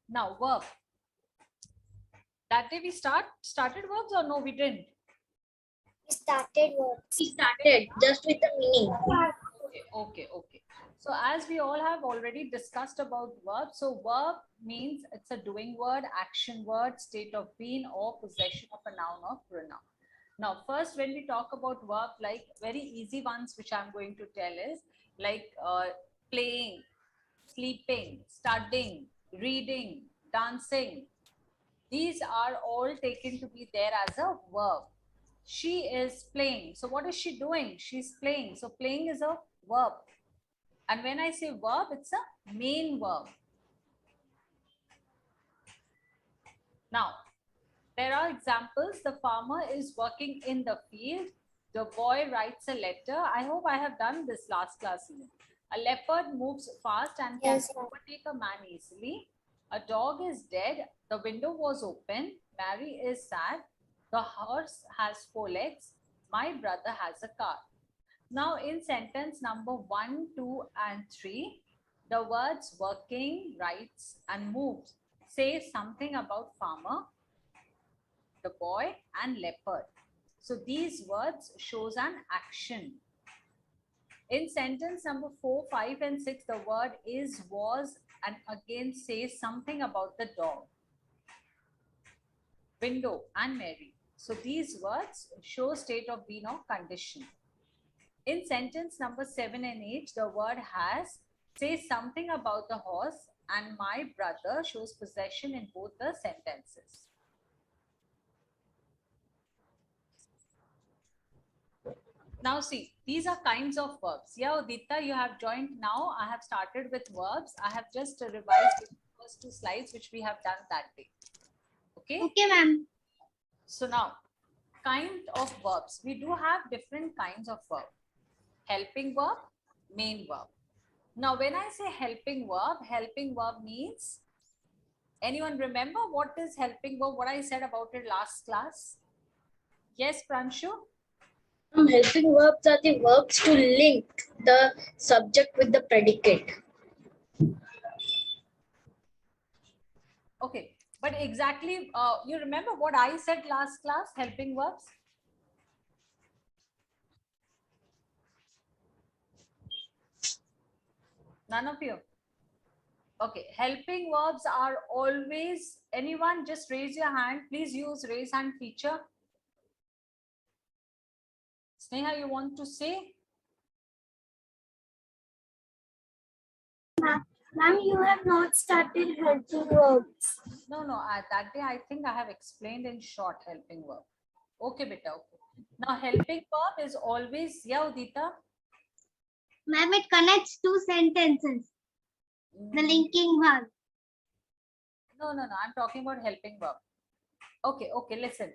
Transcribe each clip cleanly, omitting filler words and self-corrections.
Now, verb. That day we started verbs or no, we didn't? We started words. We started just with the meaning. Okay. So as we all have already discussed about verb, so verb means it's a doing word, action word, state of being, or possession of a noun or pronoun. Now, first, when we talk about verb, like very easy ones, which I'm going to tell is like playing, sleeping, studying, reading, dancing. These are all taken to be there as a verb. She is playing. So what is she doing? She's playing. So playing is a verb. And when I say verb, it's a main verb. Now, there are examples. The farmer is working in the field. The boy writes a letter. I hope I have done this last class. A leopard moves fast and can overtake a man easily. A dog is dead. The window was open. Mary is sad. The horse has 4 legs. My brother has a car. Now, in sentence number 1, 2, and 3, the words working, writes, and moves say something about farmer, the boy, and leopard. So these words shows an action. In sentence number 4, 5, and 6, the word is, was, and again says something about the dog, window, and Mary. So these words show state of being or condition. In sentence number 7 and 8, the word has says something about the horse, and my brother shows possession in both the sentences. Now see, these are kinds of verbs. Yeah, Udita, you have joined now. I have started with verbs. I have just revised the first 2 slides which we have done that day. Okay? Okay, ma'am. So now, kind of verbs. We do have different kinds of verb. Helping verb, main verb. Now, when I say helping verb means, anyone remember what is helping verb? What I said about it last class? Yes, Pranshu? Helping verbs are the verbs to link the subject with the predicate. Okay, but exactly, you remember what I said last class, helping verbs? None of you? Okay, helping verbs are always, anyone just raise your hand. Please use raise hand feature. Sneha, you want to say? Ma'am, you have not started helping verbs. No, that day I think I have explained in short helping verb. Okay, beta, okay. Now helping verb is always, yeah, Udita? Ma'am, it connects 2 sentences. The linking verb. No, I'm talking about helping verb. Okay, listen.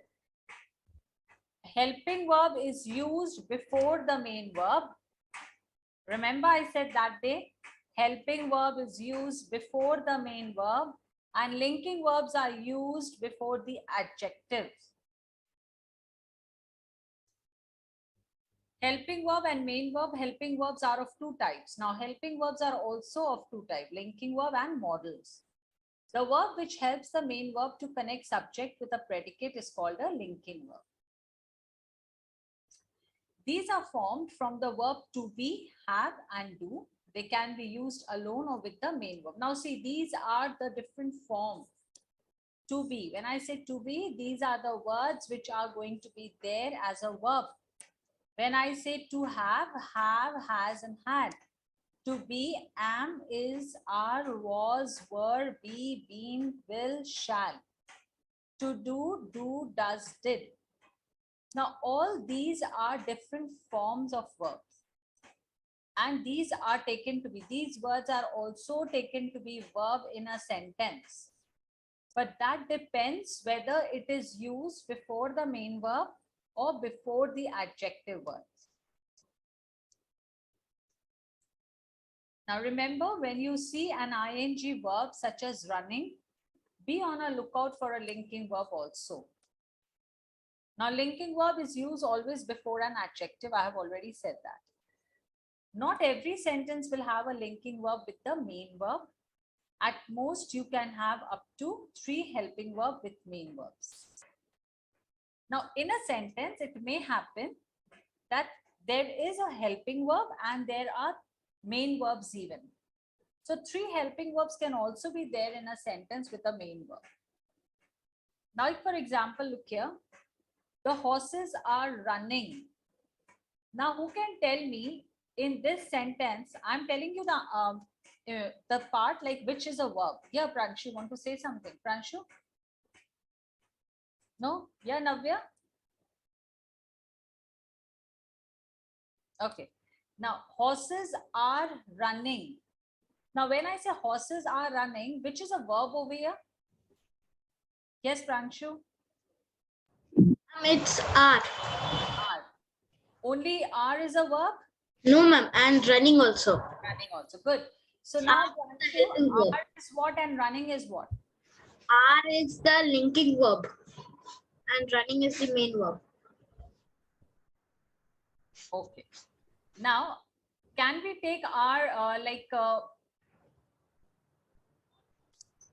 Helping verb is used before the main verb. Remember I said that day, helping verb is used before the main verb and linking verbs are used before the adjectives. Helping verb and main verb, helping verbs are of 2 types. Now, helping verbs are also of 2 types, linking verb and modals. The verb which helps the main verb to connect subject with a predicate is called a linking verb. These are formed from the verb to be, have, and do. They can be used alone or with the main verb. Now, see, these are the different forms. To be, when I say to be, these are the words which are going to be there as a verb. When I say to have, has, and had. To be, am, is, are, was, were, be, been, will, shall. To do, does, did. Now, all these are different forms of verbs. And these are taken to be, these words are also taken to be verb in a sentence. But that depends whether it is used before the main verb or before the adjective words. Now remember, when you see an ing verb such as running, be on a lookout for a linking verb also. Now linking verb is used always before an adjective. I have already said that. Not every sentence will have a linking verb with the main verb. At most, you can have up to 3 helping verbs with main verbs. Now, in a sentence, it may happen that there is a helping verb and there are main verbs even. So 3 helping verbs can also be there in a sentence with a main verb. Now, for example, look here. The horses are running. Now, who can tell me in this sentence? I'm telling you the part like which is a verb. Yeah, Pranshu, want to say something? Pranshu? No? Yeah, Navya? Okay. Now, horses are running. Now, when I say horses are running, which is a verb over here? Yes, Pranshu? It's are. Are. Only are is a verb? No, ma'am. And running also. Running also. Good. So now, Pranshu, Verb. are is what and running is what? Are is the linking verb. And running is the main verb. Okay. Now, can we take our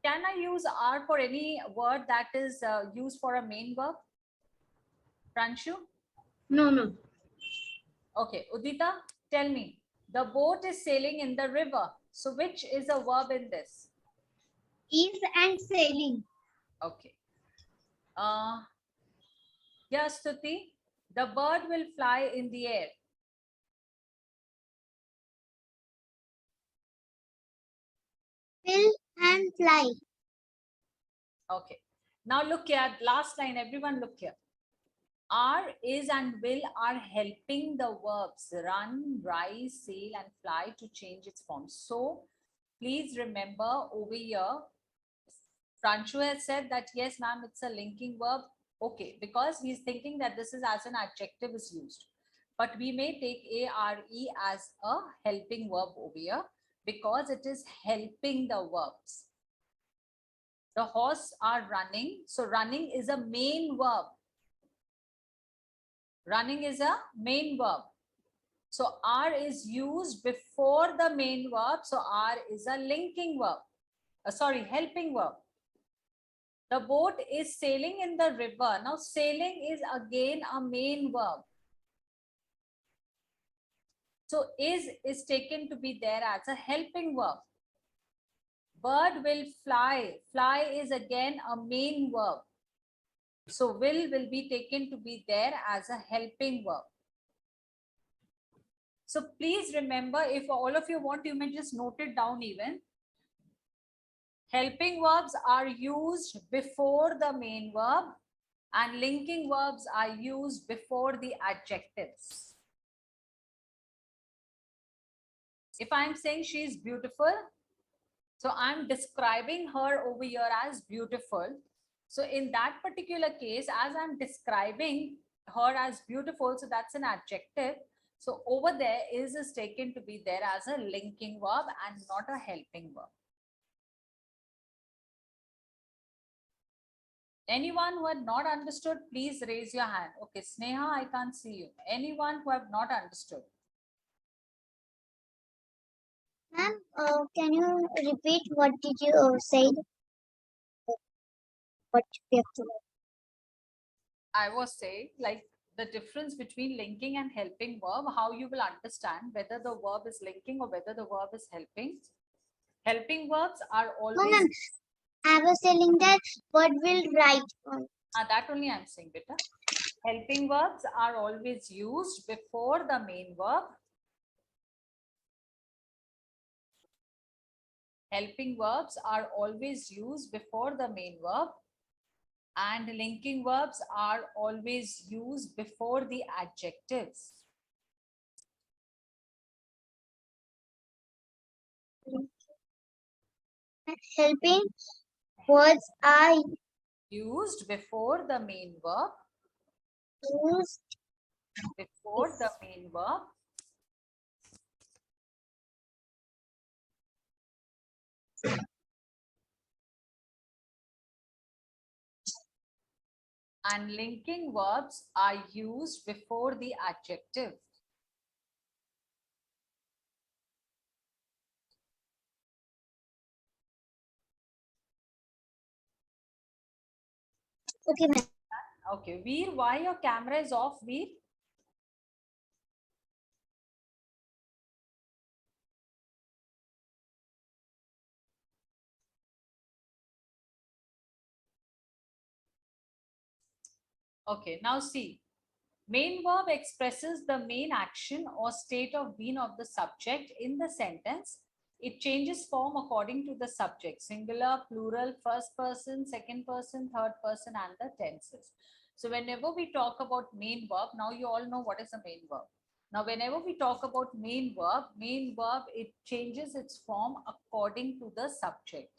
can I use are for any word that is used for a main verb? Pranshu? No, no. Okay. Udita, tell me. The boat is sailing in the river. So which is a verb in this? Is and sailing. Okay. Yeah, Stuti. The bird will fly in the air. Will and fly. Okay. Now look here. Last line. Everyone look here. Are, is, and will are helping the verbs run, rise, sail, and fly to change its form. So please remember over here, Pranshu has said that yes, ma'am, it's a linking verb. Okay, because he's thinking that this is as an adjective is used. But we may take are as a helping verb over here because it is helping the verbs. The horse are running. So running is a main verb. Running is a main verb. So are is used before the main verb. So are is a linking verb. Helping verb. The boat is sailing in the river. Now sailing is again a main verb. So is taken to be there as a helping verb. Bird will fly. Fly is again a main verb. So will be taken to be there as a helping verb. So please remember, if all of you want, you may just note it down even. Helping verbs are used before the main verb and linking verbs are used before the adjectives. If I'm saying she is beautiful, so I'm describing her over here as beautiful. So in that particular case, as I'm describing her as beautiful, so that's an adjective. So over there is taken to be there as a linking verb and not a helping verb. Anyone who had not understood, please raise your hand. Okay, Sneha, I can't see you. Anyone who have not understood? Ma'am, can you repeat what did you say? What we have to I was saying like the difference between linking and helping verb, how you will understand whether the verb is linking or whether the verb is helping. Helping verbs are No, always... ma'am. I was telling that what will write on. That only I'm saying, beta. Helping verbs are always used before the main verb. Helping verbs are always used before the main verb. And linking verbs are always used before the adjectives. Helping words are Used before the main verb. used Before the main verb. And linking verbs are used before the adjective. Okay, ma'am. Okay, Veer, why your camera is off, Veer? Okay, now see. Main verb expresses the main action or state of being of the subject in the sentence. It changes form according to the subject, singular, plural, first person, second person, third person, and the tenses. So whenever we talk about main verb, now you all know what is a main verb. Now, whenever we talk about main verb, it changes its form according to the subject.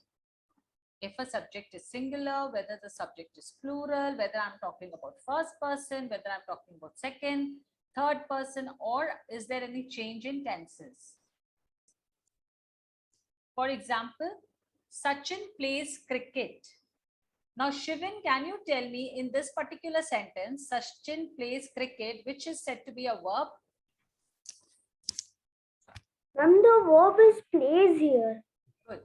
If a subject is singular, whether the subject is plural, whether I'm talking about first person, whether I'm talking about second, third person, or is there any change in tenses? For example, Sachin plays cricket. Now, Shivin, can you tell me in this particular sentence, Sachin plays cricket, which is said to be a verb? Ma'am, the verb is plays here. Good.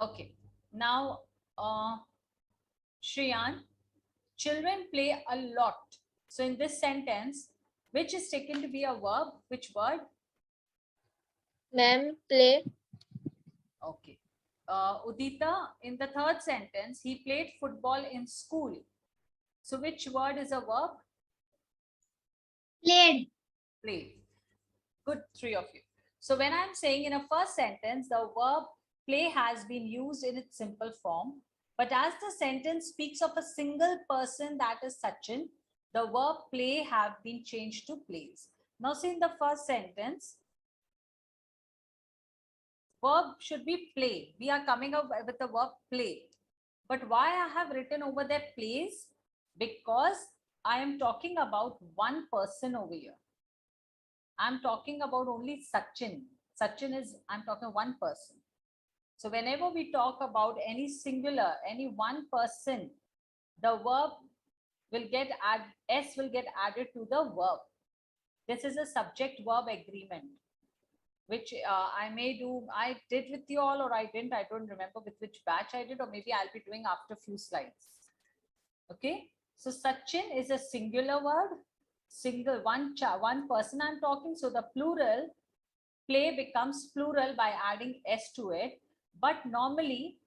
Okay. Now, Shriyan, children play a lot. So in this sentence, which is taken to be a verb? Which word? Ma'am, play. Okay. Udita, in the third sentence, he played football in school. So which word is a verb? Played. Played. Good, three of you. So when I'm saying in a first sentence, the verb play has been used in its simple form. But as the sentence speaks of a single person, that is Sachin, the verb play have been changed to plays. Now see in the first sentence, verb should be play. We are coming up with the verb play. But why I have written over there plays? Because I am talking about one person over here. I'm talking about only Sachin. Sachin is, I'm talking one person. So whenever we talk about any singular, any one person, the verb will get S will get added to the verb. This is a subject verb agreement, which I did with you all or I didn't. I don't remember with which batch I did, or maybe I'll be doing after a few slides. Okay. So Sachin is a singular word, single one person I'm talking. So the plural play becomes plural by adding S to it. But normally,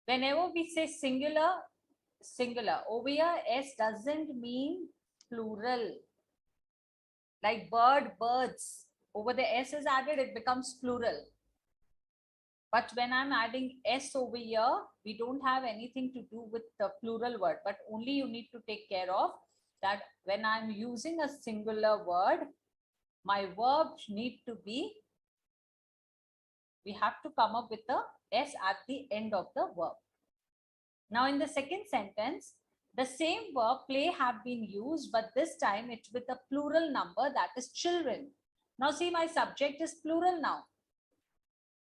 whenever we say singular, over here, S doesn't mean plural. Like bird, birds. Over the S is added, it becomes plural. But when I'm adding S over here, we don't have anything to do with the plural word, but only you need to take care of that when I'm using a singular word, my verbs need to be, we have to come up with the S at the end of the verb. Now in the second sentence, the same verb play have been used, but this time it's with a plural number, that is children. Now see, my subject is plural now.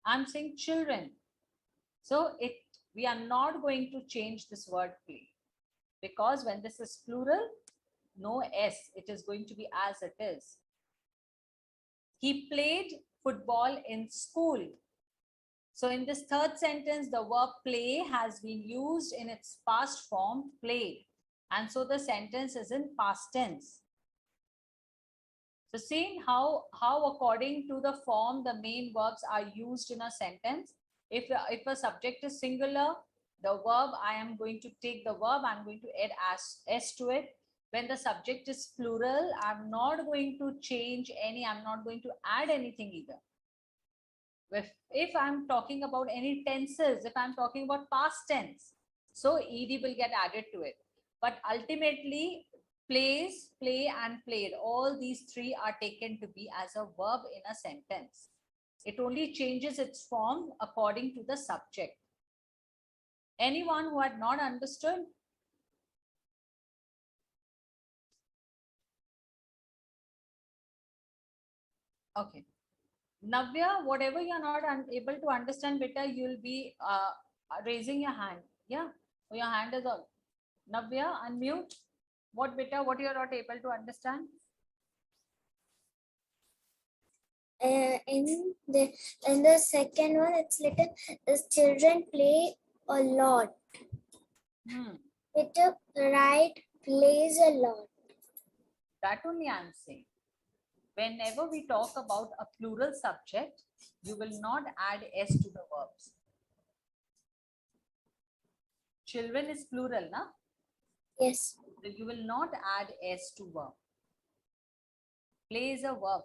I'm saying children. So we are not going to change this word play, because when this is plural, no S, it is going to be as it is. He played football in school. So in this third sentence, the verb play has been used in its past form, played. And so the sentence is in past tense. So seeing how according to the form, the main verbs are used in a sentence. If a subject is singular, the verb, I am going to take the verb, I'm going to add S to it. When the subject is plural, I'm not going to change I'm not going to add anything either. If I'm talking about any tenses, if I'm talking about past tense, so ed will get added to it. But ultimately, plays, play, and played, all these three are taken to be as a verb in a sentence. It only changes its form according to the subject. Anyone who had not understood? Okay. Navya, whatever you're not able to understand, beta, you'll be raising your hand. Yeah, your hand is on. Navya, unmute. What beta, what you're not able to understand? In the second one, it's written, children play a lot. It right plays a lot. That only I'm saying. Whenever we talk about a plural subject, you will not add s to the verbs. Children is plural, na? Yes. So you will not add s to verb. Play is a verb.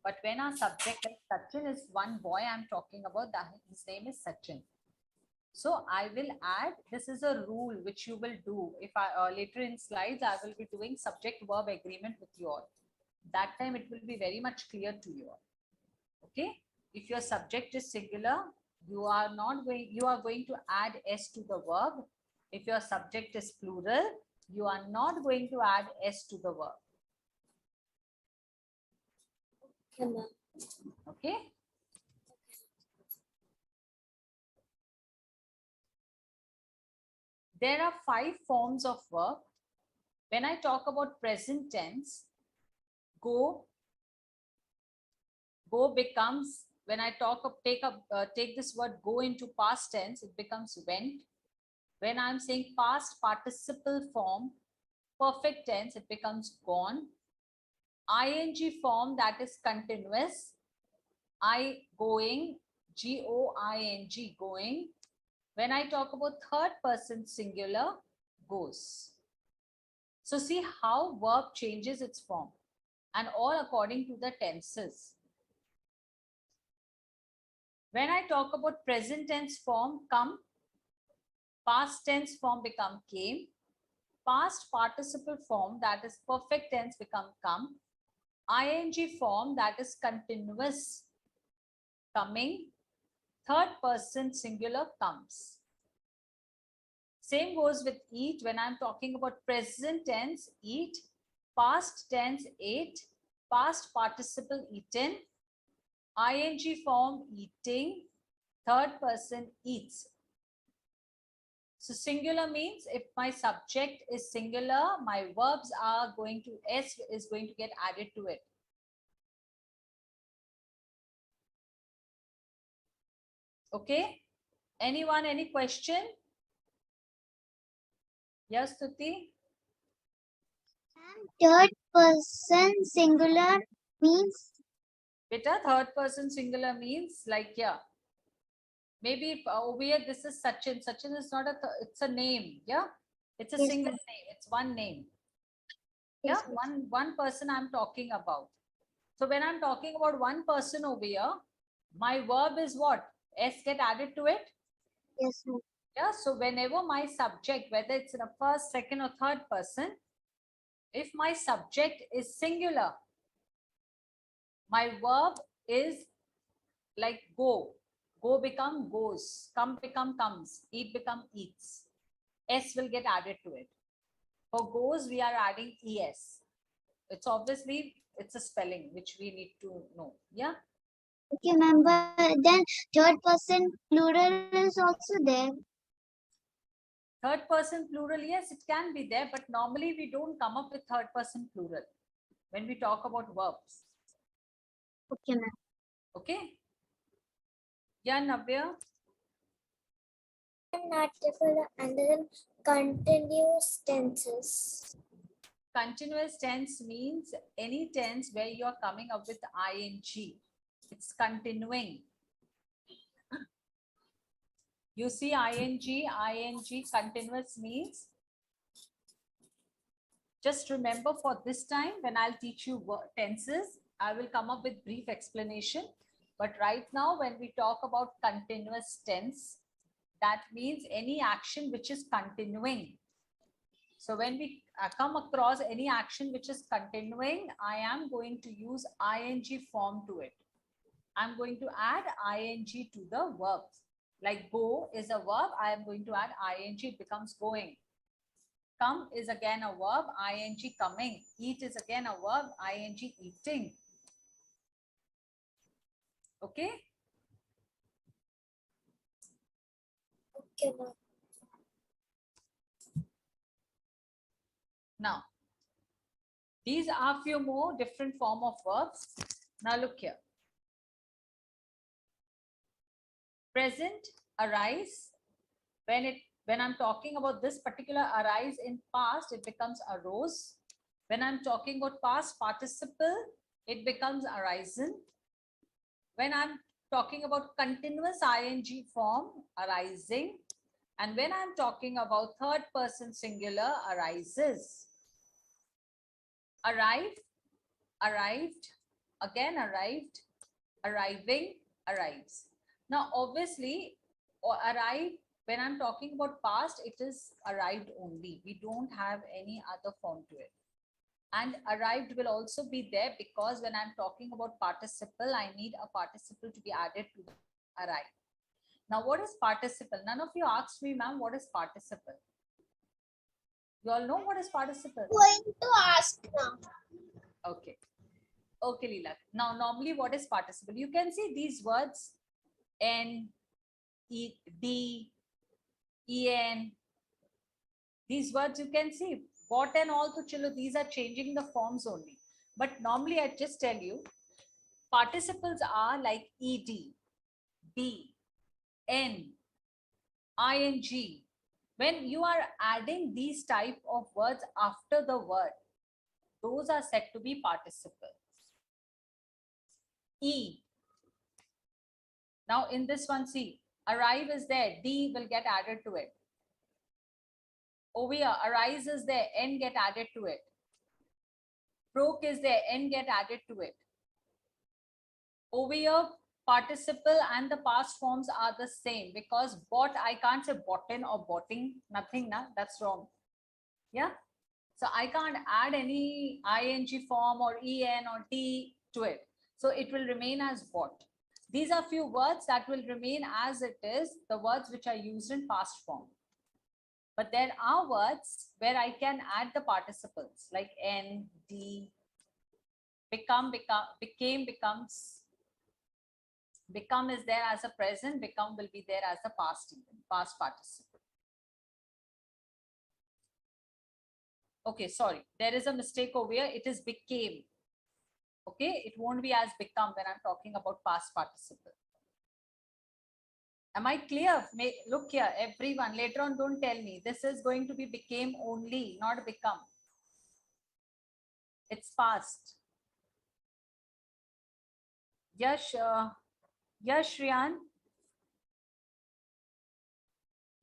But when our subject, like Sachin is one boy I'm talking about, that his name is Sachin. So I will add, this is a rule which you will do. If I later in slides, I will be doing subject verb agreement with you all. That time it will be very much clear to you all. Okay. If your subject is singular, you are going to add s to the verb. If your subject is plural, you are not going to add s to the verb. Okay, ma'am. Okay. There are 5 forms of verb. When I talk about present tense, go becomes, when I take this word go into past tense, it becomes went. When I'm saying past participle form, perfect tense, it becomes gone. Ing form, that is continuous, going, going, going. When I talk about third person singular, goes. So see how verb changes its form, and all according to the tenses. When I talk about present tense form, come, past tense form become came, past participle form, that is perfect tense, become come, ing form, that is continuous, coming, third person singular, comes. Same goes with eat. When I'm talking about present tense, eat, past tense, ate, past participle, eaten, ing form, eating, third person, eats. So singular means if my subject is singular, my verbs are going to, s is going to get added to it. Okay. Anyone, any question? Yes, Tuti? Third person singular means Beta, third person singular means like, yeah. Maybe over here, this is Sachin. Sachin is not it's a name. Yeah. It's a Yes, single ma'am. name. It's one name. Yes, Yeah. ma'am. One person I'm talking about. So when I'm talking about one person over here, my verb is what? S get added to it. Yes, ma'am. Yeah. So whenever my subject, whether it's in a first, second, or third person, if my subject is singular, my verb is like go. Go become goes. Come become comes. Eat become eats. S will get added to it. For goes, we are adding es. It's obviously, it's a spelling which we need to know. Yeah. Okay, ma'am. But then third person plural is also there. Third person plural, yes, it can be there, but normally we don't come up with third person plural when we talk about verbs. Okay, ma'am. Okay. Yeah, Navya. Not different under continuous tenses. Continuous tense means any tense where you are coming up with ing. It's continuing. You see ing continuous means, just remember for this time when I'll teach you tenses, I will come up with brief explanation. But right now, when we talk about continuous tense, that means any action which is continuing. So when we come across any action which is continuing, I am going to use ing form to it. I'm going to add ing to the verbs. Like go is a verb, I am going to add ing, it becomes going. Come is again a verb, ing coming. Eat is again a verb, ing eating. Okay? Okay, ma'am. Now, these are few more different form of verbs. Now look here. Present, arise, when When I'm talking about this particular arise in past, it becomes arose. When I'm talking about past participle, it becomes arisen. When I'm talking about continuous ing form, arising. And when I'm talking about third person singular, arises. Arrive, arrived, again arrived, arriving, arrives. Now, obviously, or arrive, when I'm talking about past, it is arrived only. We don't have any other form to it. And arrived will also be there because when I'm talking about participle, I need a participle to be added to the arrive. Now, what is participle? None of you asked me, ma'am, what is participle? You all know what is participle? Going to ask now. Okay. Okay, Leela. Now, normally what is participle? You can see these words, N, E, D, En. These words you can see. What and all to chilo, these are changing the forms only. But normally I just tell you, participles are like ed, d, n, ing. When you are adding these type of words after the word, those are said to be participles. E. Now in this one, see, arrive is there, d will get added to it. Over here, arise is there, n get added to it. Broke is there, n get added to it. Over here, participle and the past forms are the same because bought, I can't say botten or botting, nothing, nah, that's wrong. Yeah. So I can't add any ing form or en or t to it. So it will remain as bought. These are few words that will remain as it is, the words which are used in past form. But there are words where I can add the participles like n, d, become, became, becomes. Become is there as a present, become will be there as a past even, past participle. Okay, sorry, there is a mistake over here. It is became. Okay, it won't be as become when I'm talking about past participle. Am I clear? Look here, everyone, later on, don't tell me. This is going to be became only, not become. It's past. Yes, yes, Shriyan.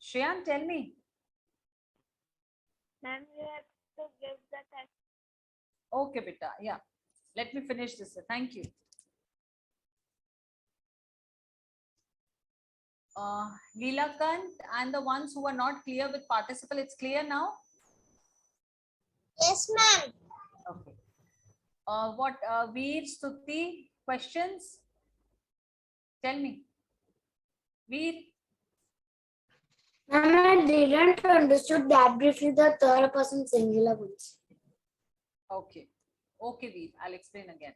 Shriyan, tell me. Ma'am, you have to give the test. Okay, beta. Yeah. Let me finish this. Thank you. Leelakant and the ones who are not clear with participle, it's clear now? Yes, ma'am. Okay. What, Veer, Stuti, questions? Tell me. Veer? Ma'am, I didn't understood that briefly the third person singular ones. Okay. Okay, Veer. I'll explain again.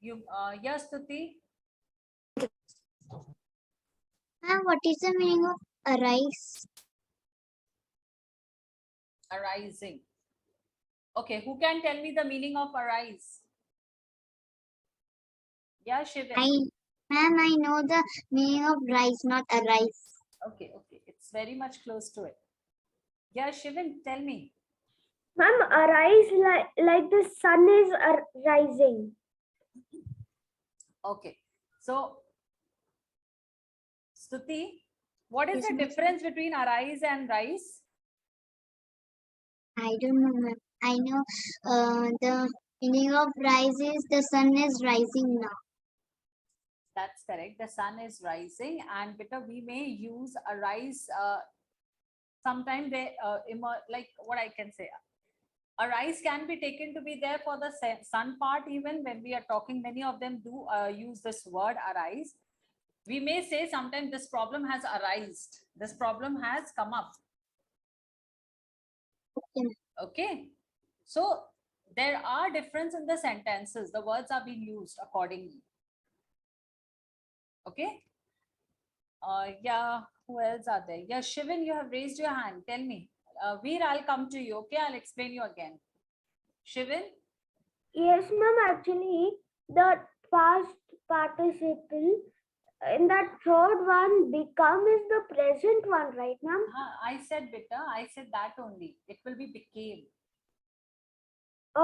You, yes, Stuti? Ma'am, what is the meaning of arise? Arising. Okay, who can tell me the meaning of arise? Yeah, Shivan. Ma'am, I know the meaning of rise, not arise. Okay, okay. It's very much close to it. Yeah, Shivan, tell me. Ma'am, arise like the sun is rising. Okay. So, Stuti, what is Yes, the ma'am. difference between arise and rise? I don't know, ma'am. I know the meaning of rise is the sun is rising now. That's correct. The sun is rising, and better we may use arise. Sometimes they like what I can say. Arise can be taken to be there for the sun part. Even when we are talking, many of them do use this word arise. We may say sometimes this problem has arisen. This problem has come up. Okay. So there are difference in the sentences. The words are being used accordingly. Okay. Yeah, who else are there? Yeah, Shivan, you have raised your hand. Tell me. Veer, I'll come to you. Okay, I'll explain you again. Shivan? Yes, ma'am. Actually, the past participle in that third one, become is the present one, right, ma'am? I said beta, I said that only. It will be became.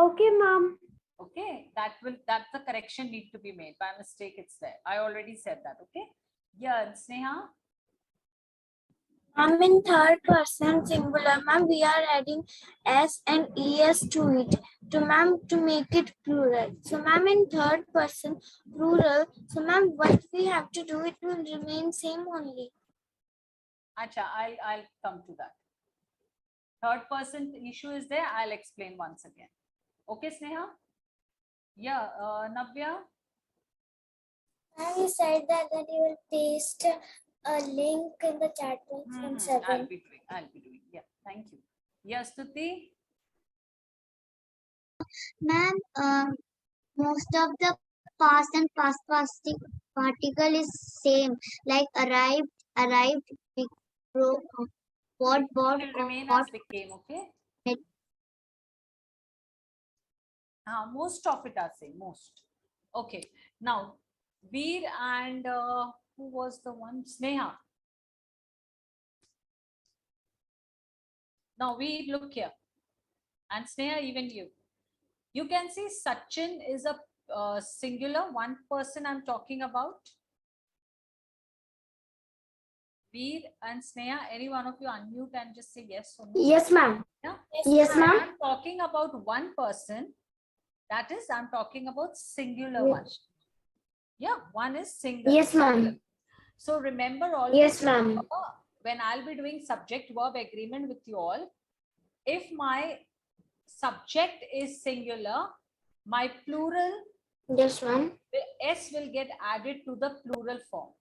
Okay, ma'am. Okay, that's the correction need to be made. By mistake, it's there. I already said that. Okay. Yeah, Sneha. Ma'am, in third person singular, ma'am, we are adding s and es to it to make it plural. So, ma'am, in third person plural, so ma'am, what we have to do, it will remain same only. Acha, I'll come to that. Third person issue is there. I'll explain once again. Okay, Sneha. Yeah, Navya. Ma'am, you said that you will paste a link in the chat box on 7. I'll be doing. Yeah, thank you. Yes, Stuti. Ma'am, most of the past and past particle is same, like arrived, bought, It will remain as became. Okay. Most of it are same. Most. Okay. Now, Veer and who was the one? Sneha. Now, Veer, look here. And Sneha, even you. You can see Sachin is a singular, one person I'm talking about. Veer and Sneha, any one of you unmute and just say yes or no. Yes, ma'am. Yeah? Yes, ma'am. I'm talking about one person. That is, I'm talking about singular Yes. one. Yeah, one is singular. Yes, ma'am. So remember always, Yes, ma'am. when I'll be doing subject verb agreement with you all, if my subject is singular, my plural Yes, ma'am. s will get added to the plural form.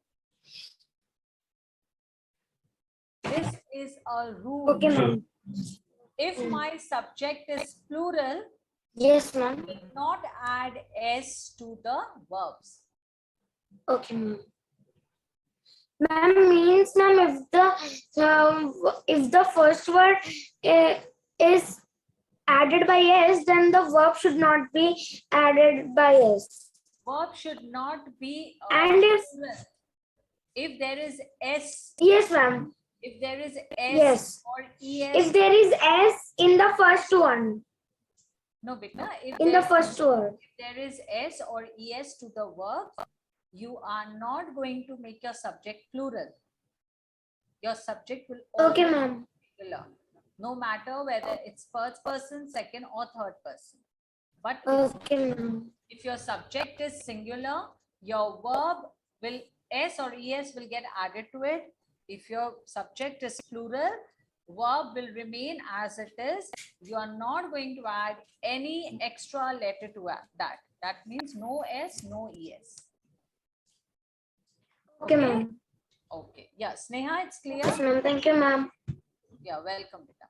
This is a rule. Okay, ma'am. If my subject is plural, Yes, ma'am. will not add s to the verbs. Okay, ma'am. Ma'am, means, ma'am, if the first word is added by s, then the verb should not be added by s. Verb should not be And if there is s, yes, ma'am. if there is s Yes. or es, If there is s in the first one, no, beta, if in the first word. if there is s or es to the verb, you are not going to make your subject plural. Your subject will Okay, always ma'am. be singular, no matter whether it's first person, second, or third person. But Okay, ma'am. if your subject is singular, your verb will s or es will get added to it. If your subject is plural, verb will remain as it is. You are not going to add any extra letter to that. That means no s, no es. Okay, ma'am. Okay. Yeah, Sneha, it's clear. Yes, ma'am. Thank you, ma'am. Yeah, welcome, beta.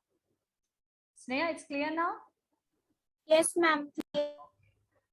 Sneha, it's clear now. Yes, ma'am.